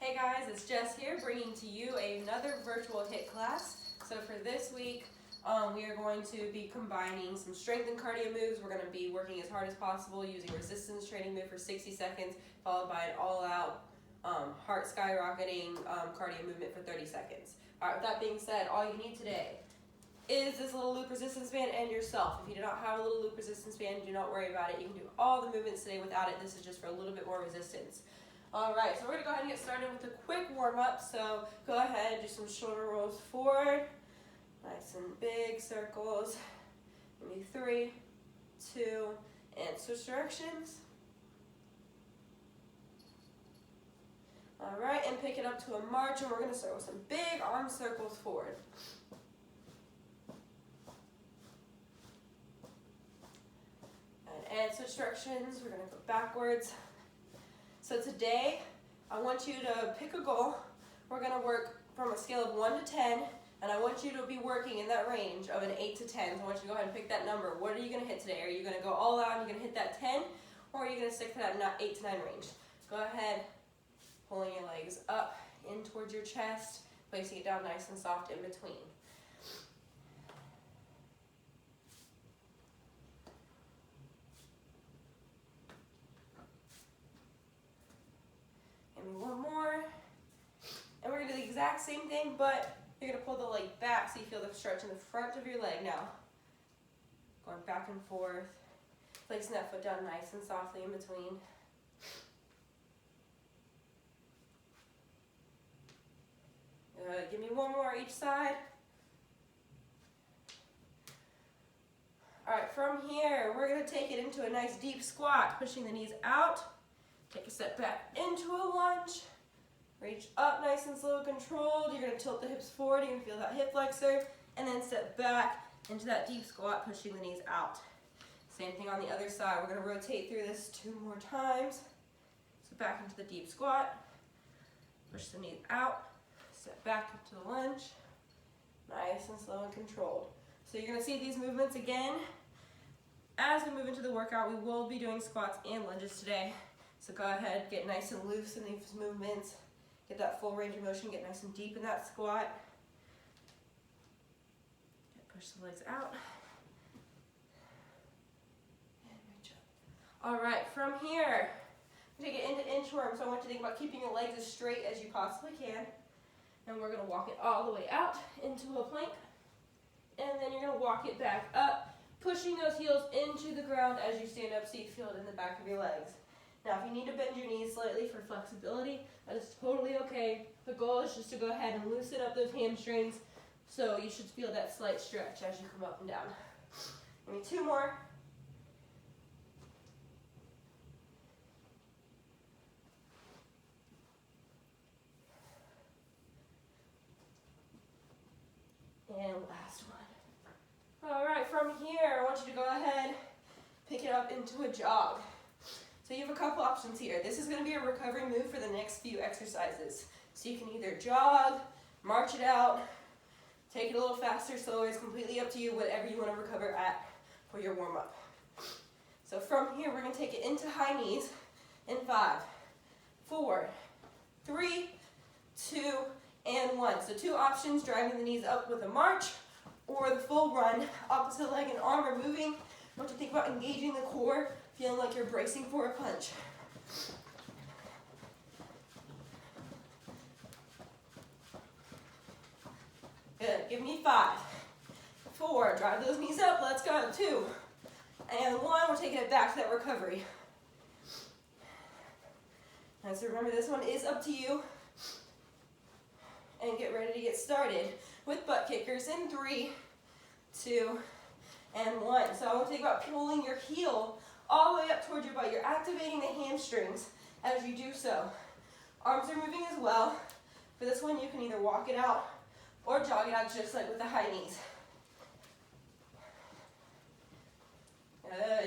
Hey guys, it's Jess here bringing to you another virtual HIIT class. So for this week, we are going to be combining some strength and cardio moves. We're going to be working as hard as possible using resistance training move for 60 seconds, followed by an all-out heart skyrocketing cardio movement for 30 seconds. All right, with that being said, all you need today is this little loop resistance band and yourself. If you do not have a little loop resistance band, do not worry about it. You can do all the movements today without it. This is just for a little bit more resistance. All right, so we're going to go ahead and get started with a quick warm-up. So go ahead, do some shoulder rolls forward. Nice and big circles. Maybe 3, 2, and switch directions. All right, and pick it up to a march, and we're going to start with some big arm circles forward. And switch directions, we're going to go backwards. So today, I want you to pick a goal. We're going to work from a scale of 1 to 10, and I want you to be working in that range of an 8 to 10. So I want you to go ahead and pick that number. What are you going to hit today? Are you going to go all out and you're going to hit that 10, or are you going to stick to that 8 to 9 range? Go ahead, pulling your legs up in towards your chest, placing it down nice and soft in between. One more, and we're going to do the exact same thing, but you're going to pull the leg back so you feel the stretch in the front of your leg now. Going back and forth, placing that foot down nice and softly in between. Good. Give me one more each side. All right, from here, we're going to take it into a nice deep squat, pushing the knees out. Take a step back into a lunge. Reach up nice and slow, controlled. You're going to tilt the hips forward. You're going to feel that hip flexor. And then step back into that deep squat, pushing the knees out. Same thing on the other side. We're going to rotate through this 2 more times. So back into the deep squat. Push the knees out. Step back into the lunge. Nice and slow and controlled. So you're going to see these movements again. As we move into the workout, we will be doing squats and lunges today. So go ahead, get nice and loose in these movements. Get that full range of motion, get nice and deep in that squat. Push the legs out. And reach up. All right, from here, take it into inchworm. So I want you to think about keeping your legs as straight as you possibly can. And we're gonna walk it all the way out into a plank. And then you're gonna walk it back up, pushing those heels into the ground as you stand up so you feel it in the back of your legs. Now, if you need to bend your knees slightly for flexibility, that is totally okay. The goal is just to go ahead and loosen up those hamstrings, so you should feel that slight stretch as you come up and down. Give me 2 more. And last one. All right, from here, I want you to go ahead, pick it up into a jog. So you have a couple options here. This is going to be a recovery move for the next few exercises. So you can either jog, march it out, take it a little faster, slower. It's completely up to you, whatever you want to recover at for your warm-up. So from here, we're going to take it into high knees in 5, 4, 3, 2, and 1. So 2 options, driving the knees up with a march or the full run. Opposite leg and arm are moving. I want you to think about engaging the core, feeling like you're bracing for a punch. Good, give me 5, 4, drive those knees up, let's go, 2, and 1, we're taking it back to that recovery. And so remember, this one is up to you. And get ready to get started with butt kickers in 3, 2, and 1. So I want to think about pulling your heel all the way up towards your butt. You're activating the hamstrings as you do so. Arms are moving as well. For this one, you can either walk it out or jog it out just like with the high knees.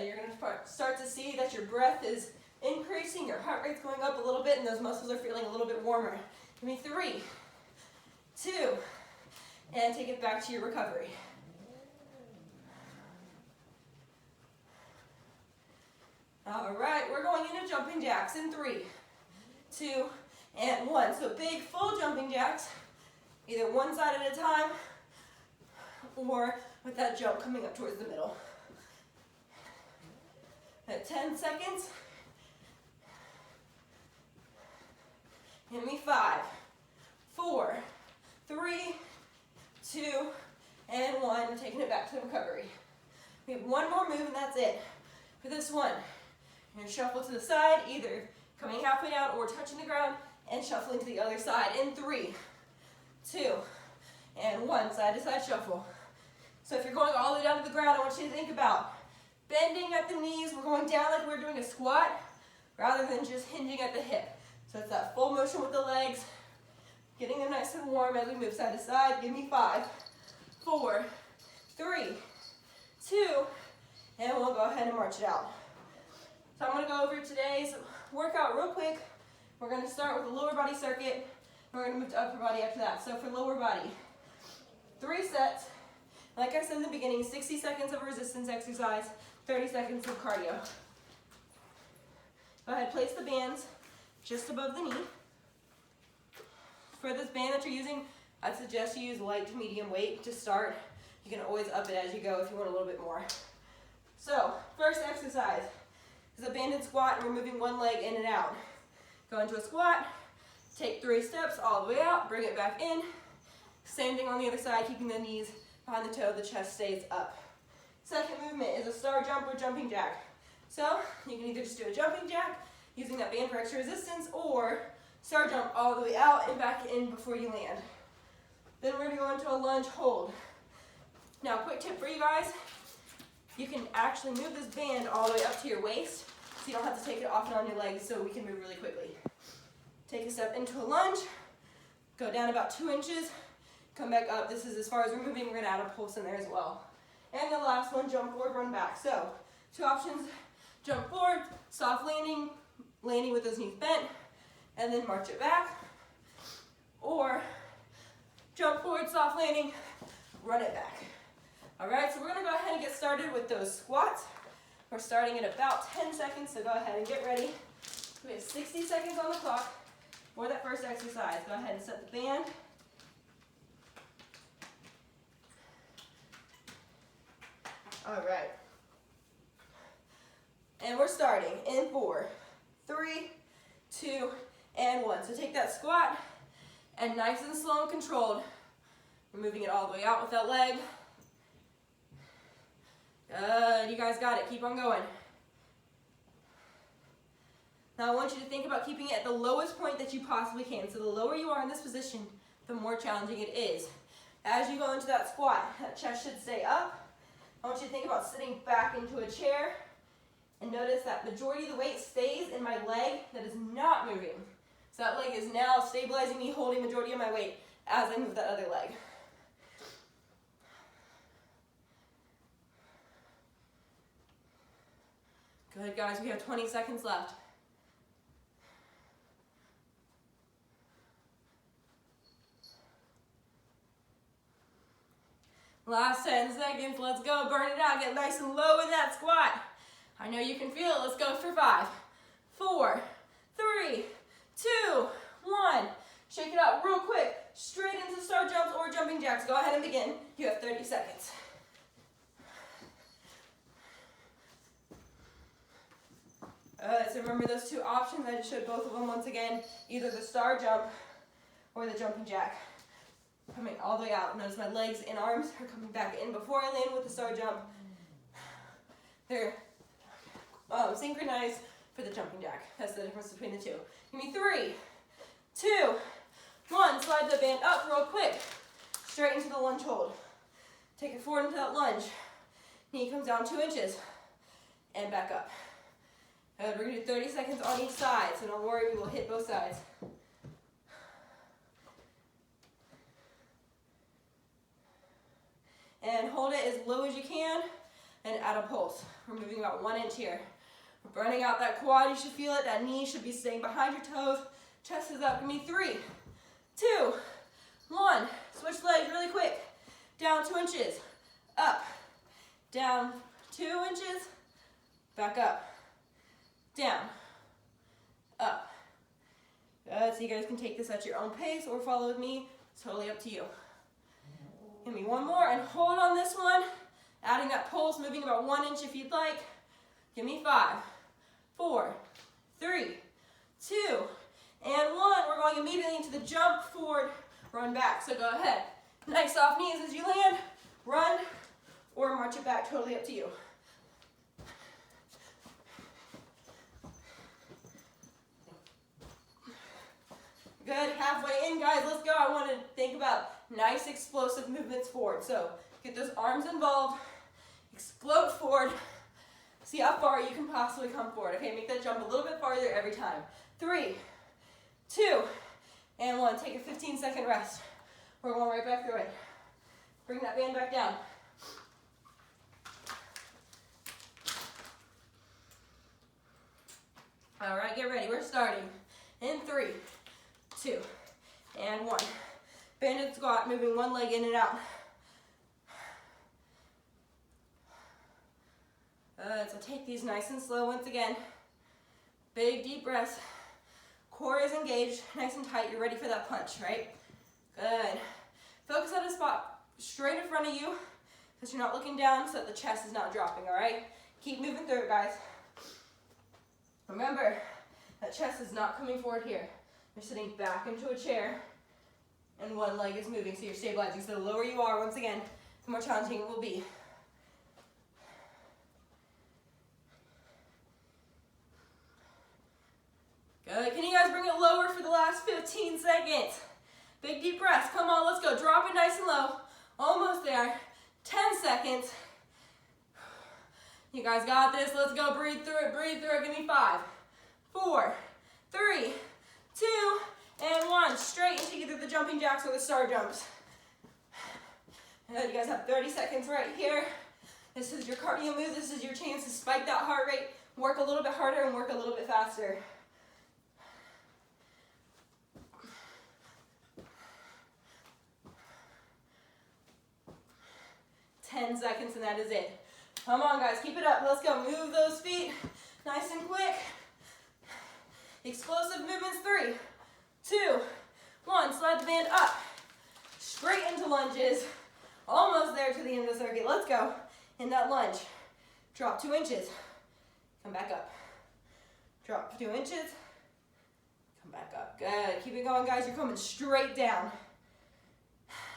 You're going to start to see that your breath is increasing, your heart rate's going up a little bit, and those muscles are feeling a little bit warmer. Give me 3, 2, and take it back to your recovery. All right, we're going into jumping jacks in 3, 2, and 1. So big full jumping jacks, either one side at a time or with that jump coming up towards the middle. At 10 seconds. Give me 5, 4, 3, 2, and 1. Taking it back to the recovery. We have one more move and that's it. For this one, you're going to shuffle to the side, either coming halfway down or touching the ground, and shuffling to the other side in 3, 2, and 1. Side to side shuffle. So if you're going all the way down to the ground, I want you to think about bending at the knees. We're going down like we're doing a squat rather than just hinging at the hip. So it's that full motion with the legs, getting them nice and warm as we move side to side. Give me 5, 4, 3, 2, and we'll go ahead and march it out. So I'm going to go over today's workout real quick. We're going to start with the lower body circuit. We're going to move to upper body after that. So for lower body, 3 sets. Like I said in the beginning, 60 seconds of resistance exercise, 30 seconds of cardio. Go ahead, place the bands just above the knee. For this band that you're using, I'd suggest you use light to medium weight to start. You can always up it as you go if you want a little bit more. So, first exercise is a banded squat, and we're moving one leg in and out. Go into a squat, take 3 steps all the way out, bring it back in. Same thing on the other side, keeping the knees behind the toe, the chest stays up. Second movement is a star jump or jumping jack. So, you can either just do a jumping jack, using that band for extra resistance, or star jump all the way out and back in before you land. Then we're going to go into a lunge hold. Now, quick tip for you guys, you can actually move this band all the way up to your waist, so you don't have to take it off and on your legs, so we can move really quickly. Take a step into a lunge, go down about 2 inches, come back up. This is as far as we're moving. We're going to add a pulse in there as well. And the last one, jump forward, run back. So, 2 options, jump forward, soft landing, landing with those knees bent, and then march it back. Or jump forward, soft landing, run it back. All right, so we're going to go ahead and get started with those squats. We're starting in about 10 seconds, so go ahead and get ready. We have 60 seconds on the clock for that first exercise. Go ahead and set the band. All right. And we're starting in 4, 3, 2, and 1. So take that squat, and nice and slow and controlled. We're moving it all the way out with that leg. Good, you guys got it. Keep on going. Now I want you to think about keeping it at the lowest point that you possibly can. So the lower you are in this position, the more challenging it is. As you go into that squat, that chest should stay up. I want you to think about sitting back into a chair, and notice that majority of the weight stays in my leg that is not moving. So that leg is now stabilizing me, holding majority of my weight as I move that other leg. Good, guys, we have 20 seconds left. Last 10 seconds, let's go, burn it out, get nice and low in that squat. I know you can feel it, let's go for 5, 4, 3, 2, 1. Shake it out real quick, straight into star jumps or jumping jacks. Go ahead and begin, you have 30 seconds. So remember those 2 options, I just showed both of them once again, either the star jump or the jumping jack. Coming all the way out. Notice my legs and arms are coming back in before I land with the star jump. They're synchronized for the jumping jack. That's the difference between the 2. Give me 3, 2, 1. Slide the band up real quick. Straight into the lunge hold. Take it forward into that lunge. Knee comes down 2 inches. And back up. Good. We're going to do 30 seconds on each side, so don't worry, we will hit both sides. And hold it as low as you can, and add a pulse. We're moving about 1 inch here. We're burning out that quad, you should feel it. That knee should be staying behind your toes. Chest is up. Give me 3, 2, 1. Switch legs really quick. Down 2 inches. Up. Down 2 inches. Back up. Down. Up. Good, so you guys can take this at your own pace or follow with me. It's totally up to you. Give me one more and hold on this one. Adding that pulse, moving about 1 inch if you'd like. Give me 5, 4, 3, 2, and 1. We're going immediately into the jump forward, run back. So go ahead. Nice soft knees as you land, run, or march it back, totally up to you. Good, halfway in, guys, let's go. I want to think about nice explosive movements forward. So get those arms involved, explode forward, see how far you can possibly come forward. Okay, make that jump a little bit farther every time. 3, 2, and 1. Take a 15-second rest. We're going right back through it. Bring that band back down. All right, get ready. We're starting in 3, 2, and 1. Banded squat, moving one leg in and out. So take these nice and slow once again. Big deep breaths. Core is engaged, nice and tight. You're ready for that punch, right? Good. Focus on a spot straight in front of you because you're not looking down so that the chest is not dropping, all right? Keep moving through it, guys. Remember, that chest is not coming forward here. You're sitting back into a chair and one leg is moving, so you're stabilizing. So the lower you are, once again, the more challenging it will be. Good. Can you guys bring it lower for the last 15 seconds? Big deep breaths. Come on, let's go. Drop it nice and low. Almost there. 10 seconds. You guys got this. Let's go. Breathe through it. Breathe through it. Give me 5, 4, 3, 2, and 1. Straight into either the jumping jacks or the star jumps. Good. You guys have 30 seconds right here. This is your cardio move. This is your chance to spike that heart rate. Work a little bit harder and work a little bit faster. 10 seconds and that is it. Come on, guys, keep it up. Let's go. Move those feet nice and quick. Explosive movements. 3, 2, 1. Slide the band up. Straight into lunges. Almost there to the end of the circuit. Let's go. In that lunge. Drop 2 inches. Come back up. Drop 2 inches. Come back up. Good. Keep it going, guys. You're coming straight down.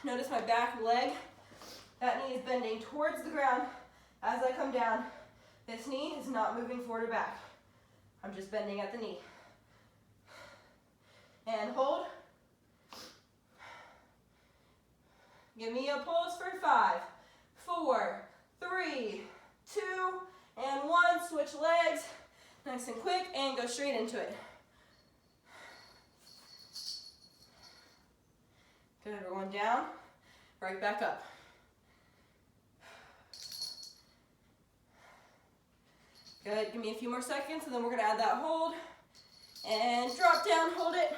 Notice my back leg. That knee is bending towards the ground as I come down. This knee is not moving forward or back. I'm just bending at the knee. And hold. Give me a pulse for 5, 4, 3, 2, and 1. Switch legs. Nice and quick, and go straight into it. Good, we're going down, right back up. Good, give me a few more seconds, and then we're gonna add that hold, and drop down, hold it,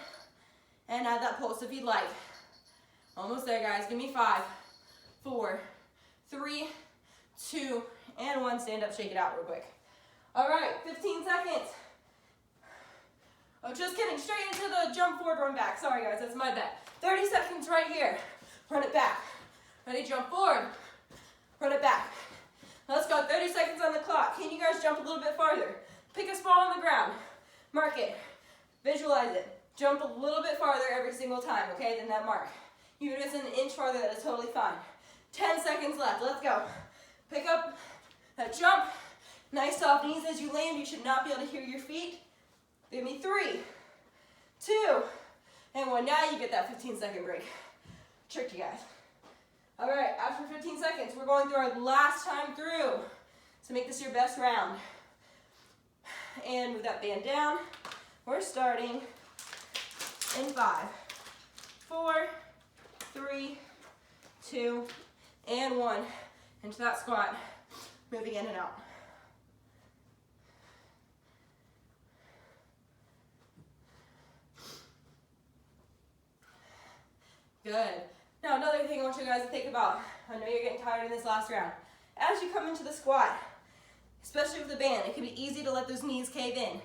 and add that pulse if you'd like. Almost there, guys. Give me 5, 4, 3, 2, and 1. Stand up, shake it out real quick. All right, 15 seconds. Oh, just kidding. Straight into the jump forward, run back. Sorry, guys, that's my bad. 30 seconds right here. Run it back. Ready, jump forward. Run it back. Let's go. 30 seconds on the clock. Can you guys jump a little bit farther? Pick a spot on the ground. Mark it. Visualize it. Jump a little bit farther every single time, okay, than that mark. Even if it's an inch farther, that is totally fine. 10 seconds left. Let's go. Pick up that jump. Nice soft knees as you land. You should not be able to hear your feet. Give me 3, 2, and 1. Now you get that 15-second break. Tricked you guys. All right, after 15 seconds, we're going through our last time through. So make this your best round. And move that band down. We're starting in 5, 4, 3, 2, and 1. Into that squat, moving in and out. Good. Now another thing I want you guys to think about, I know you're getting tired in this last round. As you come into the squat, especially with the band, it can be easy to let those knees cave in.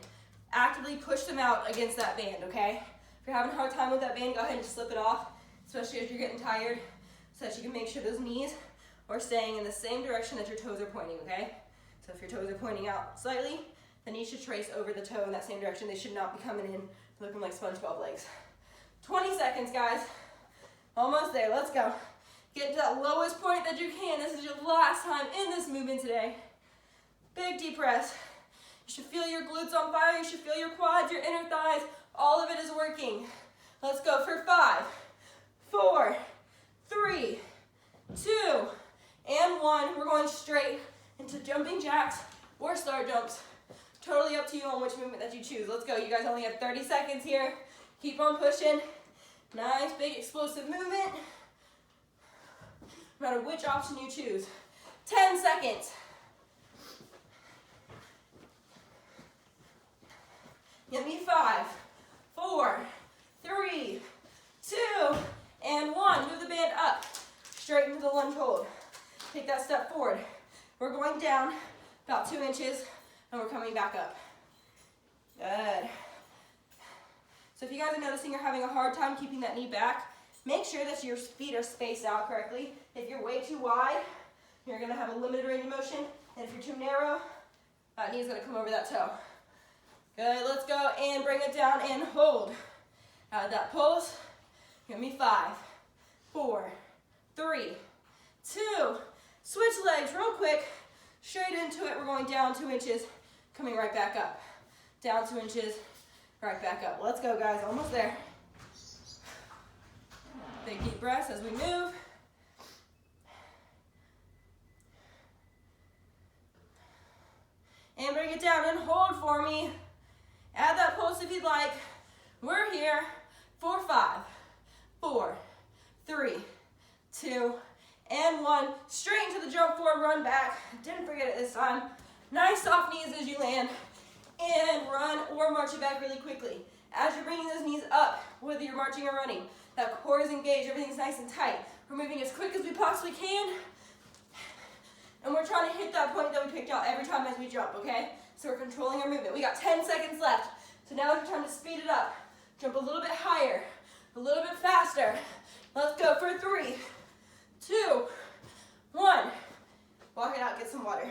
Actively push them out against that band, okay? If you're having a hard time with that band, go ahead and slip it off, especially if you're getting tired, so that you can make sure those knees are staying in the same direction that your toes are pointing, okay? So if your toes are pointing out slightly, the knee should trace over the toe in that same direction. They should not be coming in looking like SpongeBob legs. 20 seconds, guys. Almost there, let's go. Get to that lowest point that you can. This is your last time in this movement today. Big deep breath. You should feel your glutes on fire. You should feel your quads, your inner thighs. All of it is working. Let's go for 5, 4, 3, 2, and 1. We're going straight into jumping jacks or star jumps. Totally up to you on which movement that you choose. Let's go. You guys only have 30 seconds here. Keep on pushing. Nice, big, explosive movement. No matter which option you choose. 10 seconds. Give me 5, 4, 3, 2, and 1. Move the band up. Straight into the lunge hold. Take that step forward. We're going down about 2 inches, and we're coming back up. Good. So if you guys are noticing you're having a hard time keeping that knee back, make sure that your feet are spaced out correctly. If you're way too wide, you're going to have a limited range of motion. And if you're too narrow, that knee is going to come over that toe. Good, let's go and bring it down and hold. Out of that pulse, give me 5, 4, 3, 2, switch legs real quick, straight into it. We're going down 2 inches, coming right back up. Down 2 inches, right back up. Let's go, guys, almost there. Big deep breaths as we move. And bring it down and hold for me. Add that pulse if you'd like. We're here for 5, 4, 3, 2, and 1. Straight into the jump forward, run back. Didn't forget it this time. Nice soft knees as you land. And run or march it back really quickly. As you're bringing those knees up, whether you're marching or running, that core is engaged, everything's nice and tight. We're moving as quick as we possibly can. And we're trying to hit that point that we picked out every time as we jump, okay? So we're controlling our movement. We got 10 seconds left. So now it's time to speed it up. Jump a little bit higher, a little bit faster. Let's go for 3, 2, 1. Walk it out, get some water.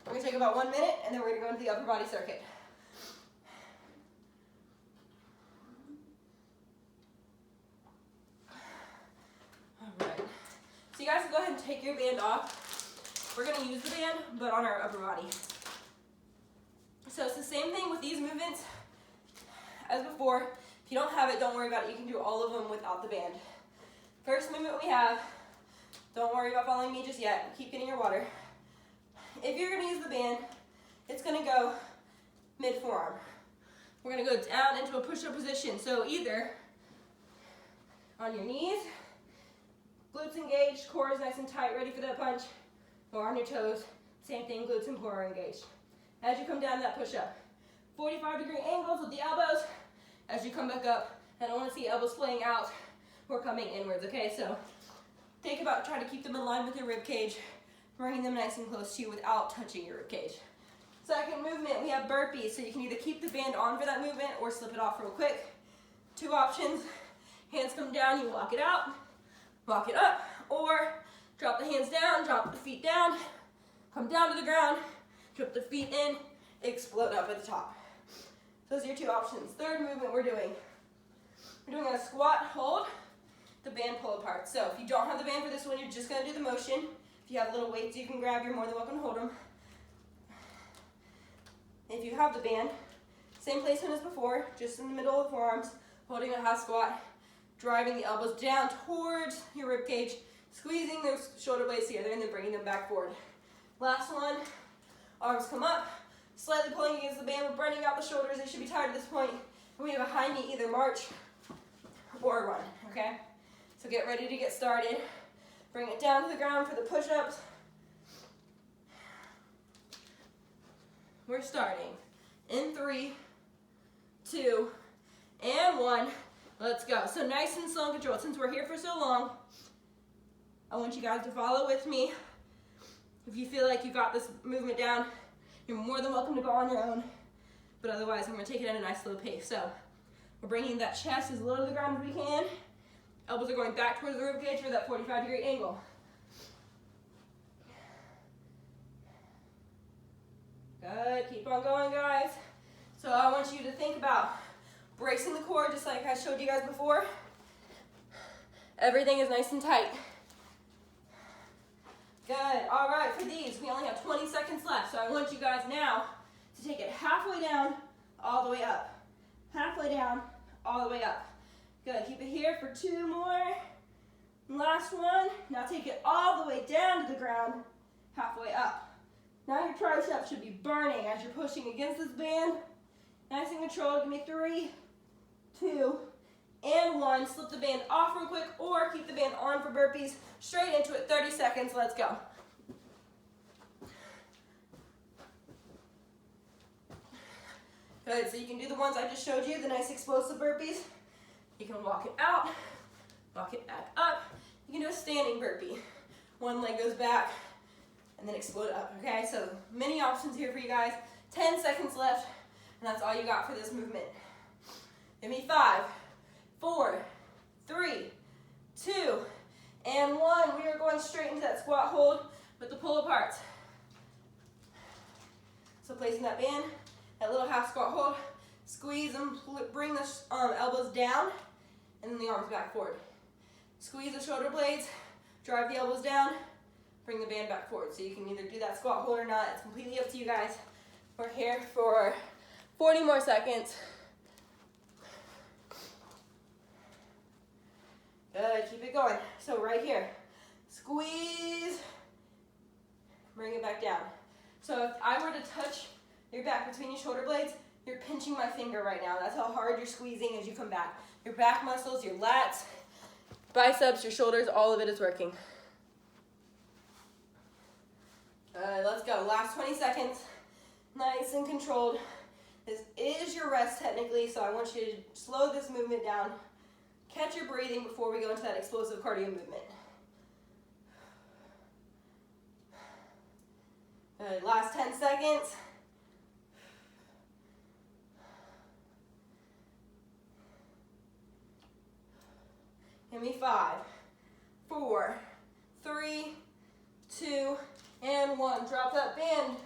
We're gonna take about 1 minute and then we're gonna go into the upper body circuit. All right. So you guys can go ahead and take your band off. We're gonna use the band, but on our upper body. So it's the same thing with these movements as before. If you don't have it, don't worry about it. You can do all of them without the band. First movement we have, don't worry about following me just yet. Keep getting your water. If you're gonna use the band, it's gonna go mid-forearm. We're gonna go down into a push-up position. So either on your knees, glutes engaged, core is nice and tight, ready for that punch, or on your toes, same thing, glutes and core are engaged. As you come down that push-up, 45-degree angles with the elbows. As you come back up, I don't want to see elbows flaying out or coming inwards, okay? So think about trying to keep them in line with your rib cage, bringing them nice and close to you without touching your rib cage. Second movement, we have burpees. So you can either keep the band on for that movement or slip it off real quick. 2 options. Hands come down, you walk it out, walk it up, or drop the hands down, drop the feet down, come down to the ground, drop the feet in, explode up at the top. Those are your 2 options. Third movement we're doing a squat hold, the band pull apart. So if you don't have the band for this one, you're just gonna do the motion. If you have little weights you can grab, you're more than welcome to hold them. If you have the band, same placement as before, just in the middle of the forearms, holding a half squat, driving the elbows down towards your rib cage, squeezing those shoulder blades together and then bringing them back forward. Last one, arms come up, slightly pulling against the band, we're burning out the shoulders, they should be tired at this point. And we have a high knee, either march or run, okay? So get ready to get started. Bring it down to the ground for the push-ups. We're starting in 3, 2, and 1. Let's go. So nice and slow and controlled. Since we're here for so long, I want you guys to follow with me. If you feel like you got this movement down, you're more than welcome to go on your own. but otherwise I'm gonna take it at a nice slow pace. So we're bringing that chest as low to the ground as we can. Elbows are going back towards the ribcage for that 45-degree angle. Good, keep on going, guys. So I want you to think about bracing the core just like I showed you guys before. Everything is nice and tight. Good, all right, for these, we only have 20 seconds left, so I want you guys now to take it halfway down, all the way up. Halfway down, all the way up. Good, keep it here for 2 more. Last one, now take it all the way down to the ground, halfway up. Now your triceps should be burning as you're pushing against this band. Nice and controlled, give me 3, 2, and 1. Slip the band off real quick or keep the band on for burpees. Straight into it, 30 seconds, let's go. Good, so you can do the ones I just showed you, the nice explosive burpees. You can walk it out, walk it back up. You can do a standing burpee. One leg goes back and then explode up, okay? So many options here for you guys. 10 seconds left, and that's all you got for this movement. Give me 5, 4, 3, 2, and 1. We are going straight into that squat hold with the pull aparts. So placing that band, that little half squat hold, squeeze and bring the elbows down, and then the arms back forward. Squeeze the shoulder blades, drive the elbows down, bring the band back forward. So you can either do that squat hold or not. It's completely up to you guys. We're here for 40 more seconds. Good, keep it going. So right here, squeeze, bring it back down. So if I were to touch your back between your shoulder blades, you're pinching my finger right now. That's how hard you're squeezing as you come back. Your back muscles, your lats, biceps, your shoulders, all of it is working. Let's go, last 20 seconds. Nice and controlled. This is your rest technically, so I want you to slow this movement down. Catch your breathing before we go into that explosive cardio movement. Good, last 10 seconds. Give me 5, 4, 3, 2, and 1. Drop that band,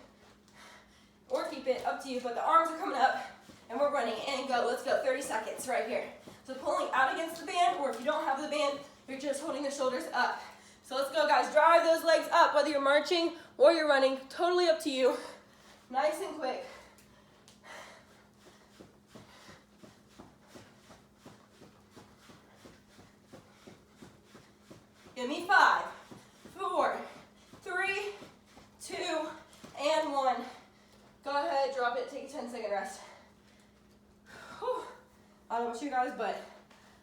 or keep it, up to you, but the arms are coming up, and we're running, and go, let's go, 30 seconds right here. So pulling out against the band, or if you don't have the band, you're just holding the shoulders up. So let's go, guys, drive those legs up, whether you're marching or you're running, totally up to you. Nice and quick. Give me 5, 4, 3, 2, and 1. Go ahead, drop it, take a 10-second rest. Whew. I don't know about you guys, but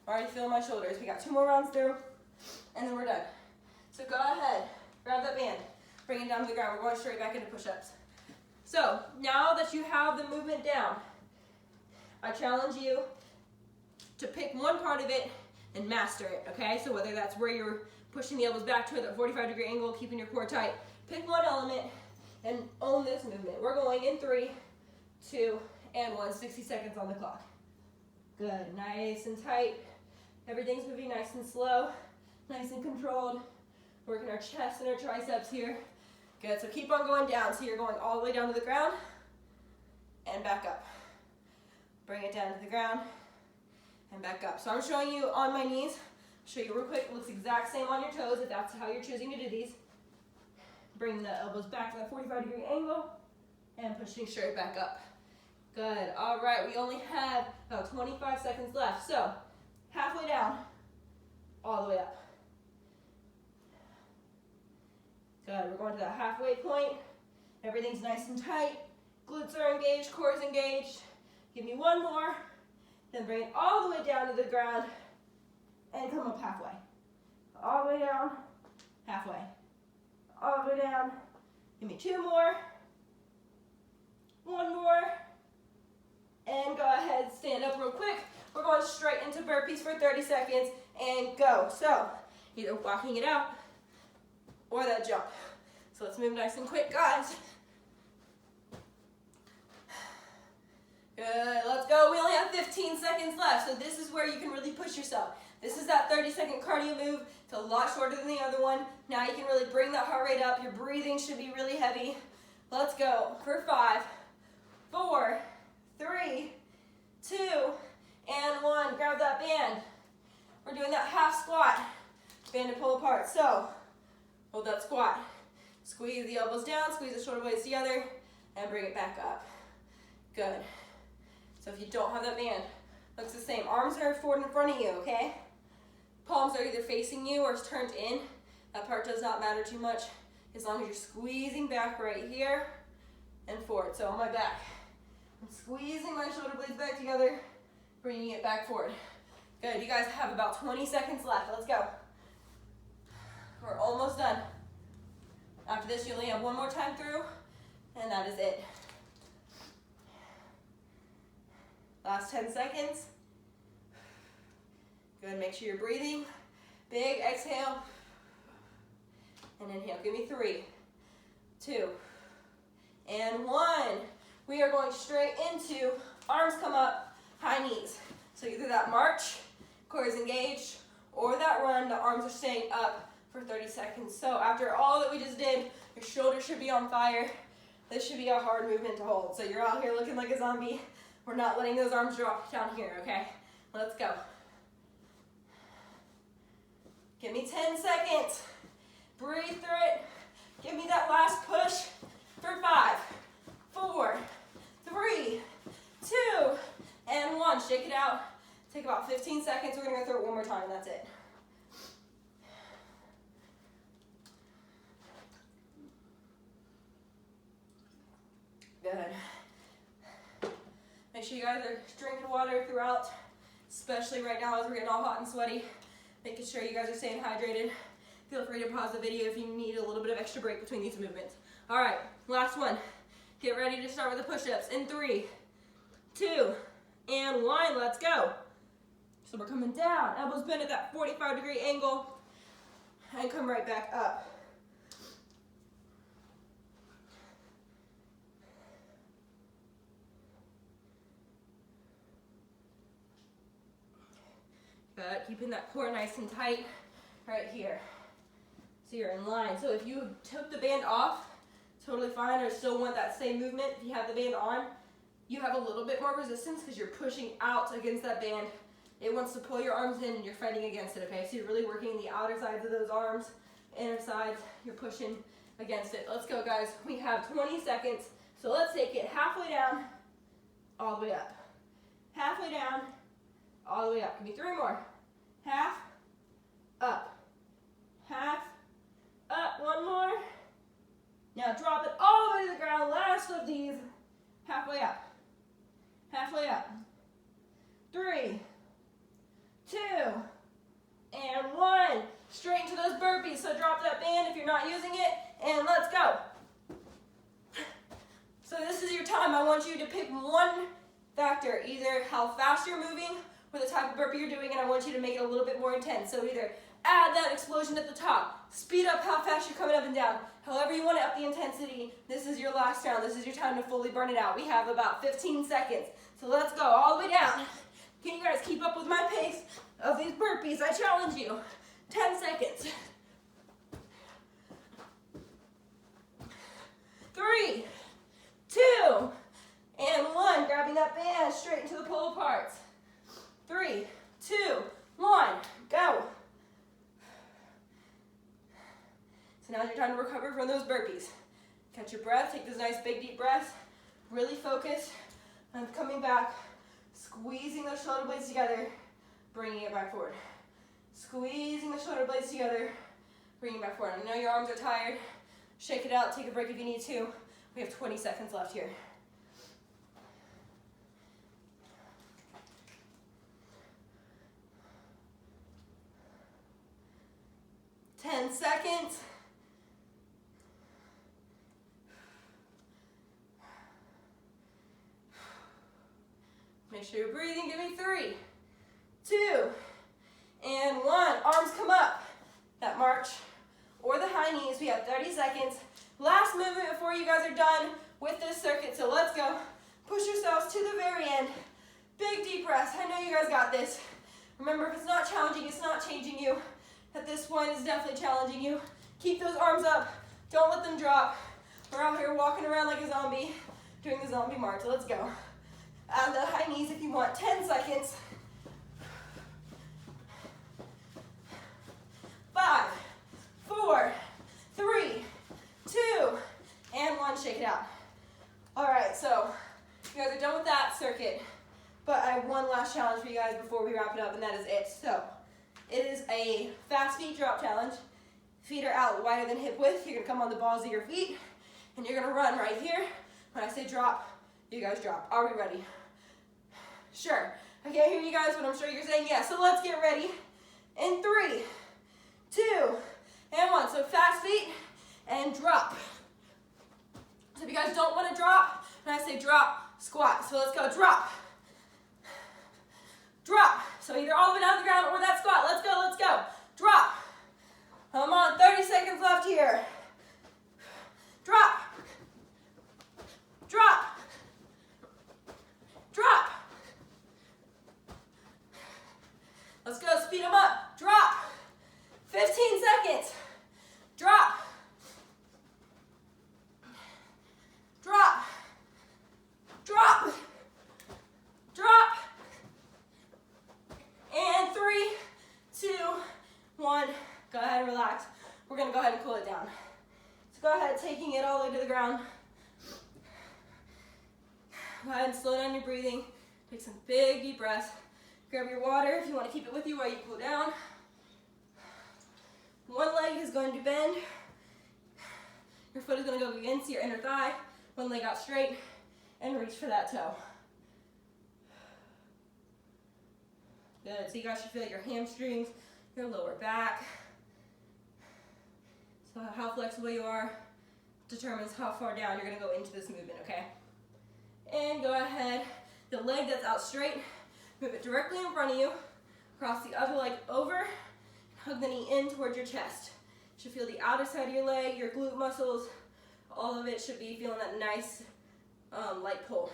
I'm already feeling my shoulders. We got 2 more rounds through, and then we're done. So go ahead, grab that band, bring it down to the ground. We're going straight back into push-ups. So now that you have the movement down, I challenge you to pick one part of it and master it, okay? So whether that's where you're pushing the elbows back to a 45-degree angle, keeping your core tight, pick one element and own this movement. We're going in 3, 2, and 1, 60 seconds on the clock. Good, nice and tight. Everything's moving nice and slow, nice and controlled. Working our chest and our triceps here. Good, so keep on going down. So you're going all the way down to the ground and back up. Bring it down to the ground and back up. So I'm showing you on my knees. Show you real quick. It looks exact same on your toes if that's how you're choosing to do these. Bring the elbows back to that 45-degree angle and pushing straight back up. Good. All right, we only have about 25 seconds left. So halfway down, all the way up. Good. We're going to that halfway point. Everything's nice and tight. Glutes are engaged, core is engaged. Give me 1 more. Then bring it all the way down to the ground and come up halfway. All the way down, halfway. All the way down. Give me 2 more. 1 more. And go ahead, stand up real quick. We're going straight into burpees for 30 seconds and go. So either walking it out or that jump. So let's move nice and quick, guys. Good, let's go. We only have 15 seconds left, so this is where you can really push yourself. This is that 30-second cardio move. It's a lot shorter than the other one. Now you can really bring that heart rate up. Your breathing should be really heavy. Let's go for 5, 4, 3, 2, and 1. Grab that band. We're doing that half squat. Band and pull apart. So, hold that squat. Squeeze the elbows down, squeeze the shoulder blades together, and bring it back up. Good. So if you don't have that band, looks the same. Arms are forward in front of you, okay? Palms are either facing you or turned in. That part does not matter too much as long as you're squeezing back right here and forward. So on my back, I'm squeezing my shoulder blades back together, bringing it back forward. Good, you guys have about 20 seconds left. Let's go. We're almost done. After this, you only have one more time through, and that is it. Last 10 seconds. Good, make sure you're breathing. Big exhale, and inhale. Give me 3, 2, and 1. We are going straight into arms come up, high knees. So either that march, core is engaged, or that run, the arms are staying up for 30 seconds. So after all that we just did, your shoulders should be on fire. This should be a hard movement to hold. So you're out here looking like a zombie. We're not letting those arms drop down here, okay? Let's go. Give me 10 seconds. Breathe through it. Give me that last push for 5, 4, 3, 2, and 1. Shake it out. Take about 15 seconds. We're gonna go through it one more time, and that's it. Good. Make sure you guys are drinking water throughout, especially right now as we're getting all hot and sweaty. Making sure you guys are staying hydrated. Feel free to pause the video if you need a little bit of extra break between these movements. All right, last one. Get ready to start with the push-ups in 3, 2, and 1. Let's go. So we're coming down, elbows bent at that 45-degree angle, and come right back up. Good, keeping that core nice and tight right here. So you're in line. So if you took the band off, totally fine, or still want that same movement, if you have the band on, you have a little bit more resistance because you're pushing out against that band. It wants to pull your arms in and you're fighting against it, okay? So you're really working the outer sides of those arms, inner sides, you're pushing against it. Let's go, guys. We have 20 seconds. So let's take it halfway down, all the way up. Halfway down, all the way up. Give me 3 more. Half, up. Half, up. 1 more. Now drop it all the way to the ground. Last of these. Halfway up. Halfway up. 3, 2, and 1. Straight into those burpees. So drop that band if you're not using it, and let's go. So this is your time. I want you to pick one factor, either how fast you're moving or the type of burpee you're doing, and I want you to make it a little bit more intense. So either add that explosion at the top, speed up how fast you're coming up and down, however you want to up the intensity. This is your last round. This is your time to fully burn it out. We have about 15 seconds. So let's go all the way down. Can you guys keep up with my pace of these burpees? I challenge you. 10 seconds. 3, 2, and 1. Grabbing that band straight into the pull aparts. 3, 2, 1. Go. So now's your time to recover from those burpees. Catch your breath. Take those nice big deep breaths. Really focus on coming back. Squeezing those shoulder blades together. Bringing it back forward. Squeezing the shoulder blades together. Bringing it back forward. I know your arms are tired. Shake it out. Take a break if you need to. We have 20 seconds left here. Ten seconds. Make sure you're breathing. Give me 3, 2, and 1. Arms come up. That march or the high knees. We have 30 seconds. Last movement before you guys are done with this circuit. So let's go. Push yourselves to the very end. got this. Remember, if it's not challenging, it's not changing you. At this point, it's definitely challenging you. Keep those arms up. Don't let them drop. We're out here walking around like a zombie, doing the zombie march. Let's go. Add the high knees if you want. 10 seconds. 5, 4, 3, 2, and 1. Shake it out. All right, so you guys are done with that circuit, but I have one last challenge for you guys before we wrap it up, and that is it. So it is a fast feet drop challenge. Feet are out wider than hip width. You're gonna come on the balls of your feet, and you're gonna run right here. When I say drop, you guys drop. Are we ready? Sure. I can't hear you guys, but I'm sure you're saying yes. So let's get ready. In 3, 2, and 1. So fast feet and drop. So if you guys don't want to drop, when I say drop, squat. So let's go. Drop. Drop. So either all the way down to the ground or that squat. Let's go. Let's go. Drop. Come on. 30 seconds left here. Drop. Drop. Drop. Let's go. Speed them up. Drop. 15 seconds. Drop. Drop. Drop. Drop. And 3, 2, 1. Go ahead and relax. We're going to go ahead and cool it down. So go ahead, taking it all the way to the ground. Go ahead and slow down your breathing. Take some big, deep breaths. Grab your water if you want to keep it with you while you cool down. One leg is going to bend. Your foot is going to go against your inner thigh. One leg out straight and reach for that toe. Good. So you guys should feel your hamstrings, your lower back. So how flexible you are determines how far down you're going to go into this movement, okay? And go ahead. The leg that's out straight, move it directly in front of you. Cross the other leg over. Hug the knee in towards your chest. You should feel the outer side of your leg, your glute muscles. All of it should be feeling that nice light pull.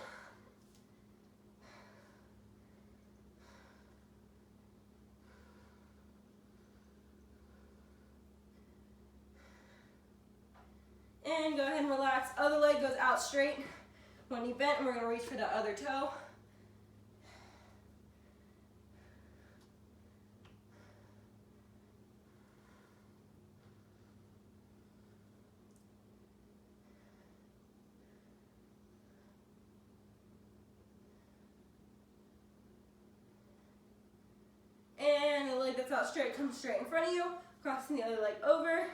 And go ahead and relax. Other leg goes out straight. One knee bent, and we're going to reach for the other toe. And the leg that's out straight comes straight in front of you, crossing the other leg over,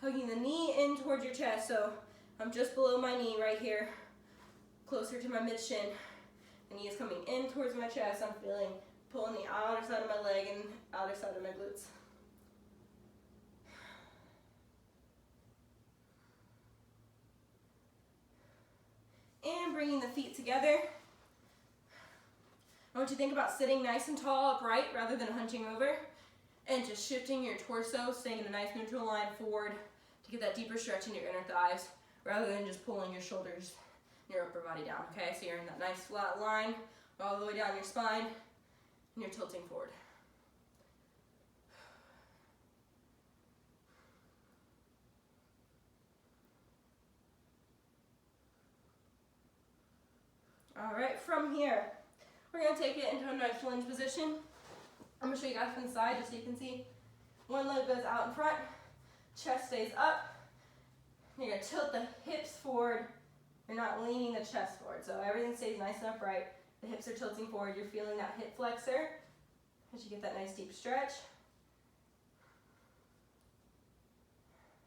hugging the knee in towards your chest. So I'm just below my knee right here, closer to my mid shin. The knee is coming in towards my chest. I'm feeling pulling the outer side of my leg and outer side of my glutes. And bringing the feet together. I want you to think about sitting nice and tall, upright, rather than hunching over, and just shifting your torso, staying in a nice neutral line forward to get that deeper stretch in your inner thighs, rather than just pulling your shoulders and your upper body down, okay? So you're in that nice flat line, all the way down your spine, and you're tilting forward. All right, from here, we're going to take it into a nice lunge position. I'm going to show you guys from the side just so you can see. One leg goes out in front, chest stays up. You're going to tilt the hips forward. You're not leaning the chest forward, so everything stays nice and upright. The hips are tilting forward. You're feeling that hip flexor as you get that nice deep stretch.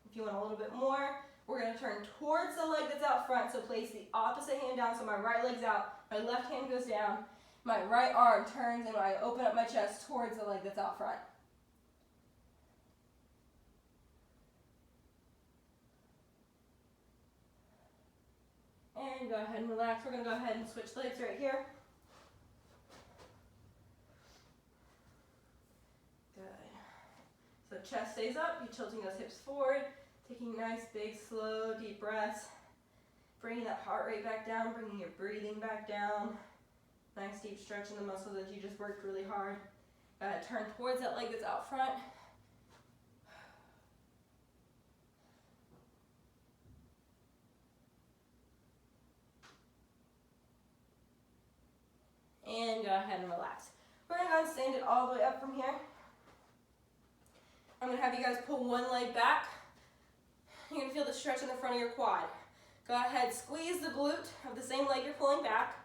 If you want a little bit more, we're going to turn towards the leg that's out front, so place the opposite hand down, so my right leg's out, my left hand goes down. My right arm turns and I open up my chest towards the leg that's out front. And go ahead and relax. We're going to go ahead and switch legs right here. Good. So chest stays up. You're tilting those hips forward. Taking nice, big, slow, deep breaths. Bringing that heart rate back down. Bringing your breathing back down. Nice deep stretch in the muscle that you just worked really hard. Turn towards that leg that's out front. And go ahead and relax. We're going to go ahead and stand it all the way up from here. I'm going to have you guys pull one leg back. You're going to feel the stretch in the front of your quad. Go ahead, squeeze the glute of the same leg you're pulling back.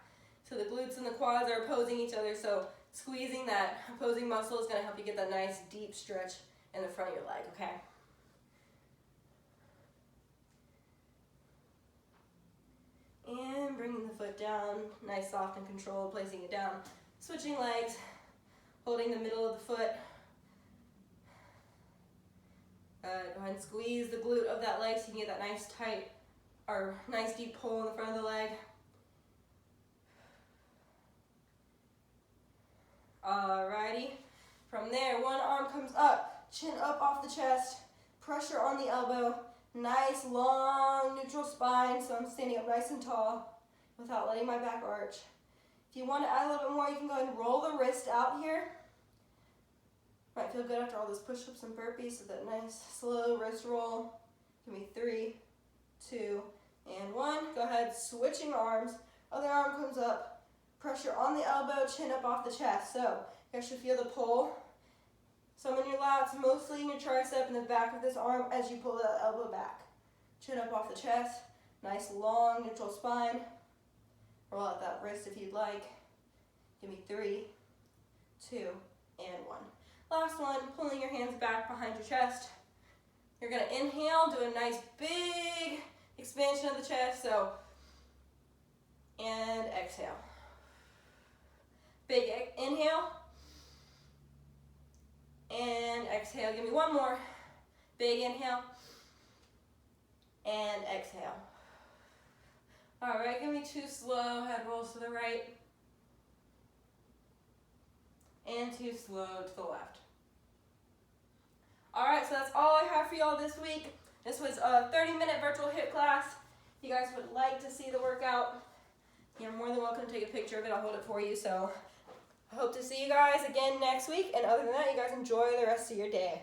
So the glutes and the quads are opposing each other. So squeezing that opposing muscle is going to help you get that nice deep stretch in the front of your leg, okay? And bringing the foot down, nice, soft, and controlled, placing it down. Switching legs, holding the middle of the foot. Go ahead and squeeze the glute of that leg so you can get that nice tight, or nice deep pull in the front of the leg. Alrighty. From there, one arm comes up, chin up off the chest, pressure on the elbow. Nice, long, neutral spine, so I'm standing up nice and tall without letting my back arch. If you want to add a little bit more, you can go ahead and roll the wrist out here. Might feel good after all those push-ups and burpees, so that nice, slow wrist roll. Give me 3, 2, and 1. Go ahead, switching arms. Other arm comes up, pressure on the elbow, chin up off the chest. So you guys should feel the pull. Some in your lats, mostly in your tricep and the back of this arm as you pull the elbow back. Chin up off the chest, nice long neutral spine. Roll out that wrist if you'd like. Give me 3, 2, and 1. Last one, pulling your hands back behind your chest. You're gonna inhale, do a nice big expansion of the chest, so, and exhale. Big inhale. And exhale. Give me one more. Big inhale. And exhale. All right, give me 2 slow head rolls to the right. And 2 slow to the left. All right, so that's all I have for y'all this week. This was a 30-minute virtual HIIT class. If you guys would like to see the workout, you're more than welcome to take a picture of it. I'll hold it for you. So I hope to see you guys again next week. And other than that, you guys enjoy the rest of your day.